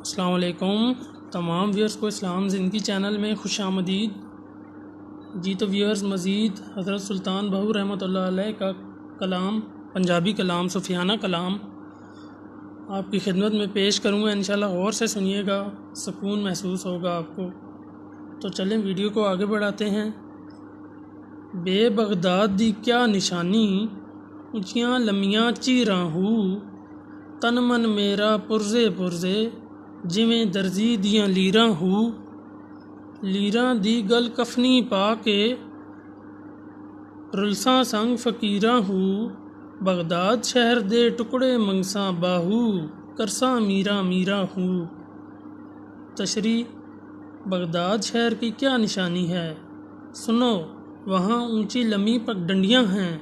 السلام علیکم تمام ویورز کو اسلام زندگی چینل میں خوش آمدید جی۔ تو ویورز مزید حضرت سلطان بہو رحمۃ اللہ علیہ کا کلام، پنجابی کلام، صوفیانہ کلام آپ کی خدمت میں پیش کروں گا۔ انشاءاللہ غور سے سنیے گا، سکون محسوس ہوگا آپ کو۔ تو چلیں ویڈیو کو آگے بڑھاتے ہیں۔ بے بغداد دی کیا نشانی، اونچیاں لمیاں چیراں ہو، تن من میرا پرزے پرزے، جویں درزی دیاں لیراں ہو، لیراں دی گل کفنی پا کے، رلساں سنگ فقیراں ہو، بغداد شہر دے ٹکڑے منگساں باہو، کرساں میراں میراں ہو۔ تشریح: بغداد شہر کی کیا نشانی ہے؟ سنو، وہاں اونچی لمبی پگڈنڈیاں ہیں،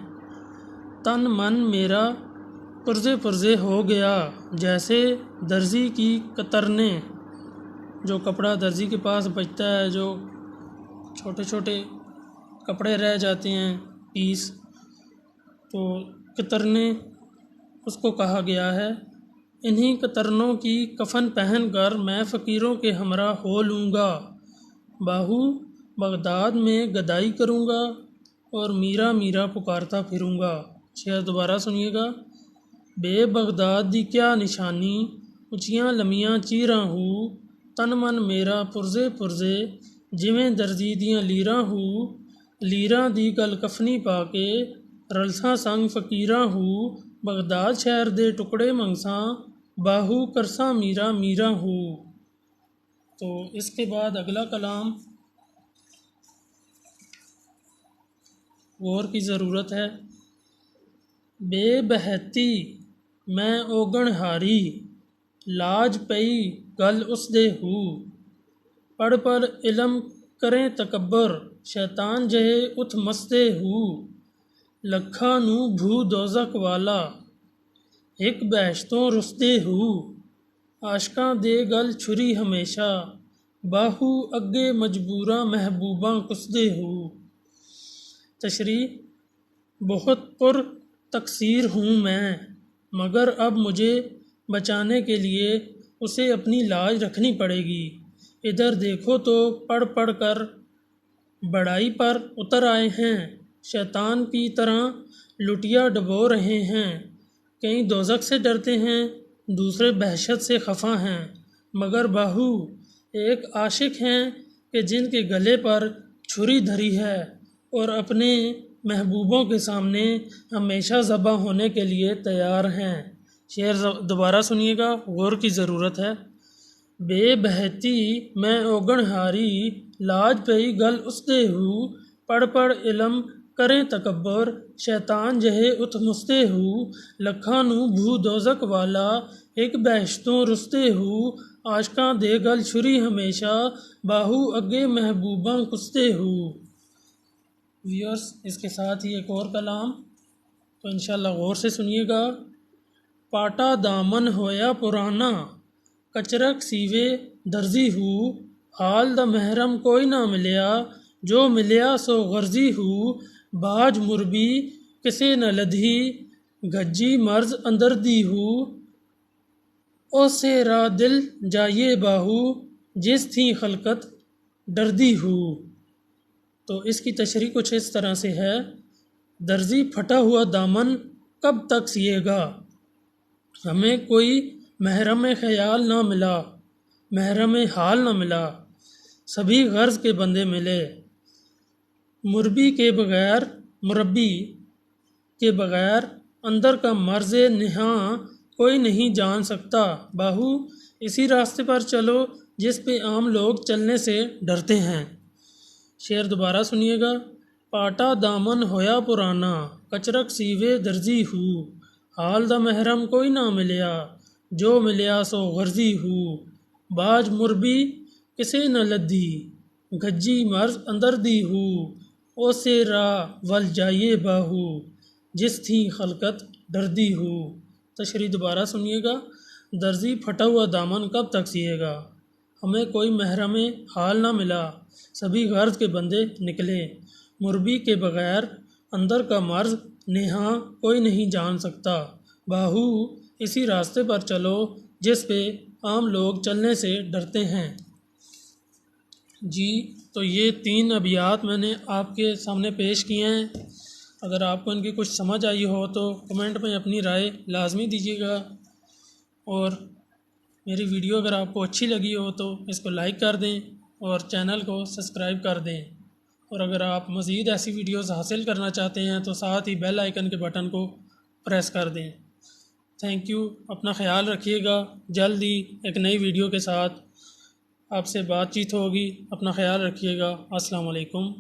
تن من میرا پرزے پرزے ہو گیا، جیسے درزی کی کترنیں، جو کپڑا درزی کے پاس بچتا ہے، جو چھوٹے چھوٹے کپڑے رہ جاتے ہیں پیس، تو کترنیں اس کو کہا گیا ہے۔ انہی کترنوں کی کفن پہن کر میں فقیروں کے ہمراہ ہو لوں گا، باہو بغداد میں گدائی کروں گا اور میرا میرا پکارتا پھروں گا۔ شعر دوبارہ سنیے گا۔ بے بغداد دی کیا نشانی، اونچیاں لمیاں چیراں ہو، تن من میرا پرزے پرزے، جویں درزی دیاں لیراں ہو، لیراں دی گل کفنی پا کے، رلساں سنگ فقیراں ہو، بغداد شہر دے ٹکڑے منگساں باہو، کرساں میرا میرا ہو۔ تو اس کے بعد اگلا کلام غور کی ضرورت ہے۔ بے بہتی میں اوگن ہاری، لاج پئی گل اس دے ہو، پڑھ پڑھ علم کریں تکبر، شیطان جہے ات مسدے ہو، لکھاں نو بھو دوزخ والا، ایک بہشتوں رسدے ہو، عاشقاں دے گل چھری ہمیشہ، باہو اگے مجبوراں محبوباں کسدے ہو۔ تشریح: بہت پر تقصیر ہوں میں، مگر اب مجھے بچانے کے لیے اسے اپنی لاج رکھنی پڑے گی۔ ادھر دیکھو تو پڑھ پڑھ کر بڑائی پر اتر آئے ہیں، شیطان کی طرح لٹیا ڈبو رہے ہیں، کئی دوزخ سے ڈرتے ہیں، دوسرے بہشت سے خفا ہیں، مگر باہو ایک عاشق ہیں کہ جن کے گلے پر چھری دھری ہے اور اپنے محبوبوں کے سامنے ہمیشہ ذبح ہونے کے لیے تیار ہیں۔ شعر دوبارہ سنیے گا، غور کی ضرورت ہے۔ بے بہتی میں اوگن ہاری، لاج پئی گل اس دے ہو، پڑھ پڑھ علم کریں تکبر، شیطان جہے ات مسدے ہو، لکھاں نو بھو دوزخ والا، ایک بہشتوں رسدے ہو، عاشقاں دے گل چھری ہمیشہ، باہو اگے محبوباں کسدے ہو۔ ویورز اس کے ساتھ ہی ایک اور کلام، تو انشاءاللہ غور سے سنیے گا۔ پاٹا دامن ہویا پرانا، کچرک سیوے درزی ہو، حال دا محرم کوئی نہ ملیا، جو ملیا سو غرضی ہو، باج مربی کسے نہ لدھی، گھجی مرض اندر دی ہو، او سے را دل جائیے باہو، جس تھی خلقت ڈردی ہو۔ تو اس کی تشریح کچھ اس طرح سے ہے۔ درزی پھٹا ہوا دامن کب تک سیے گا، ہمیں کوئی محرم خیال نہ ملا، محرم حال نہ ملا، سبھی غرض کے بندے ملے، مربی کے بغیر اندر کا مرض نہاں کوئی نہیں جان سکتا، باہو اسی راستے پر چلو جس پہ عام لوگ چلنے سے ڈرتے ہیں۔ شعر دوبارہ سنیے گا۔ پاٹا دامن ہویا پرانا، کچرک سیوے درزی ہو، حال دا محرم کوئی نہ ملیا، جو ملیا سو غرضی ہو، باج مربی کسے نہ لدھی، گھجی مرض اندر دی ہو، او سے را ول جائیے باہو، جس تھی خلقت ڈردی ہو۔ تشریح دوبارہ سنیے گا۔ درزی پھٹا ہوا دامن کب تک سیے گا، ہمیں کوئی محرم حال نہ ملا، سبھی غرض کے بندے نکلے، مربی کے بغیر اندر کا مرض نہاں کوئی نہیں جان سکتا، باہو اسی راستے پر چلو جس پہ عام لوگ چلنے سے ڈرتے ہیں۔ جی تو یہ 3 ابیات میں نے آپ کے سامنے پیش کیے ہیں۔ اگر آپ کو ان کی کچھ سمجھ آئی ہو تو کمنٹ میں اپنی رائے لازمی دیجیے گا، اور میری ویڈیو اگر آپ کو اچھی لگی ہو تو اس کو لائک کر دیں اور چینل کو سبسکرائب کر دیں، اور اگر آپ مزید ایسی ویڈیوز حاصل کرنا چاہتے ہیں تو ساتھ ہی بیل آئیکن کے بٹن کو پریس کر دیں۔ تھینک یو، اپنا خیال رکھیے گا، جلد ہی ایک نئی ویڈیو کے ساتھ آپ سے بات چیت ہوگی، اپنا خیال رکھیے گا، السلام علیکم۔